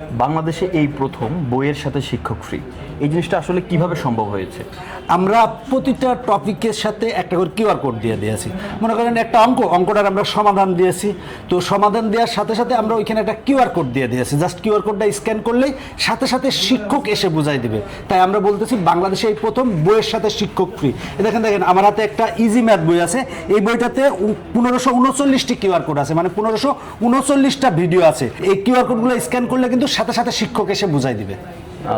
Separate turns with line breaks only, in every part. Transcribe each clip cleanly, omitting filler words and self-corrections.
বাংলাদেশে এই প্রথম বইয়ের সাথে শিক্ষক ফ্রি, এই জিনিসটা আসলে কিভাবে সম্ভব হয়েছে?
আমরা প্রতিটা টপিকের সাথে একটা করে কিউআর কোড দিয়ে দিয়েছি। মনে করেন একটা অঙ্কটার আমরা সমাধান দিয়েছি, তো সমাধান দেওয়ার সাথে সাথে আমরা ওইখানে একটা কিউআর কোড দিয়ে দিয়েছি। জাস্ট কিউআর কোডটা স্ক্যান করলেই সাথে সাথে শিক্ষক এসে বুঝাই দিবে। তাই আমরা বলতেছি বাংলাদেশে এই প্রথম বইয়ের সাথে শিক্ষক ফ্রি। দেখেন আমার হাতে একটা ইজি ম্যাথ বই আছে, এই বইটাতে 1539টি কিউআর কোড আছে, মানে 1539টা ভিডিও আছে। এই কিউআর কোডগুলো স্ক্যান করলে কিন্তু সাথে সাথে শিক্ষক এসে বুঝাই দিবে।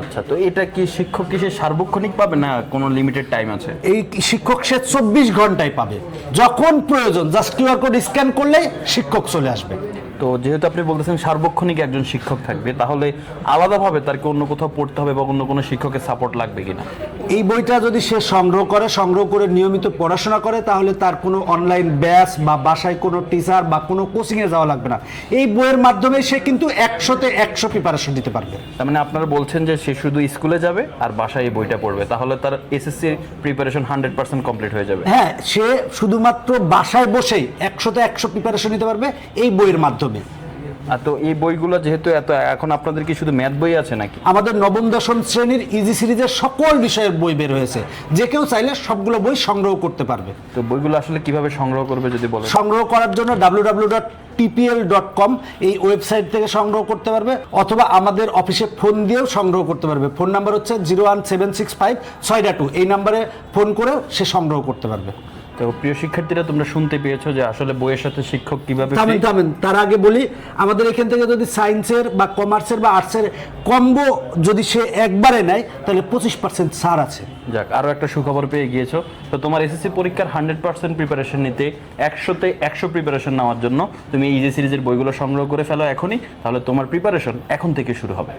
আচ্ছা, তো এটা কি শিক্ষক কি সে সার্বক্ষণিক পাবে না কোনো লিমিটেড টাইম আছে?
এই শিক্ষক সে 24 ঘন্টায় পাবে, যখন প্রয়োজন জাস্ট কিউআর কোড স্ক্যান করলে শিক্ষক চলে আসবে।
তো যেহেতু আপনি বলতেছেন সার্বক্ষণিক একজন শিক্ষক থাকবে, তাহলে আলাদাভাবে তার কি অন্য কোথাও পড়তে হবে বা অন্য কোনো শিক্ষকের সাপোর্ট লাগবে কিনা?
এই বইটা যদি সে সংগ্রহ করে নিয়মিত পড়াশোনা করে, তাহলে তার কোনো অনলাইন ব্যাচ বা বাসায় কোনো টিচার বা কোনো কোচিংয়ে যাওয়া লাগবে না। এই বইয়ের মাধ্যমে সে কিন্তু 100তে 100 প্রিপারেশন দিতে পারবে।
তার মানে আপনারা বলছেন যে সে শুধু স্কুলে যাবে আর বাসায় এই বইটা পড়বে, তাহলে তার এসএসসি প্রিপারেশন 100% কমপ্লিট হয়ে যাবে?
হ্যাঁ, সে শুধুমাত্র বাসায় বসেই 100তে 100 প্রিপারেশন নিতে পারবে এই বইয়ের মাধ্যমে।
আর তো এই বইগুলো যেহেতু এত, এখন আপনাদের কি শুধু ম্যাথ বই আছে নাকি?
আমাদের নবম দশম শ্রেণীর ইজি সিরিজের সকল বিষয়ের বই বের হয়েছে, যে কেউ চাইলে সবগুলো বই সংগ্রহ করতে পারবে।
তো বইগুলো আসলে কিভাবে সংগ্রহ করবে যদি বলেন?
সংগ্রহ করার জন্য www.tpl.com এই ওয়েবসাইট থেকে সংগ্রহ করতে পারবে, অথবা আমাদের অফিসে ফোন দিয়েও সংগ্রহ করতে পারবে। ফোন নাম্বার হচ্ছে 01765 এই নাম্বারে ফোন করেও সে সংগ্রহ করতে পারবে।
তো প্রিয় শিক্ষার্থীরা, তোমরা শুনতে পেয়েছো যে আসলে বইয়ের সাথে শিক্ষক কিভাবে।
থামেন, তার আগে বলি, আমাদের এখান থেকে যদি সায়েন্সের বা কমার্সের বা আর্টসের কম্বো যদি সে একবারে নেয়, তাহলে 25% ছাড় আছে।
যাক, আরও একটা সুখবর পেয়ে গিয়েছো। তো তোমার এসএসসি পরীক্ষার 100% প্রিপারেশন নিতে, 100তে 100 প্রিপারেশন নেওয়ার জন্য তুমি ইজি সিরিজের বইগুলো সংগ্রহ করে ফেলো এখনই, তাহলে তোমার প্রিপারেশন এখন থেকে শুরু হবে।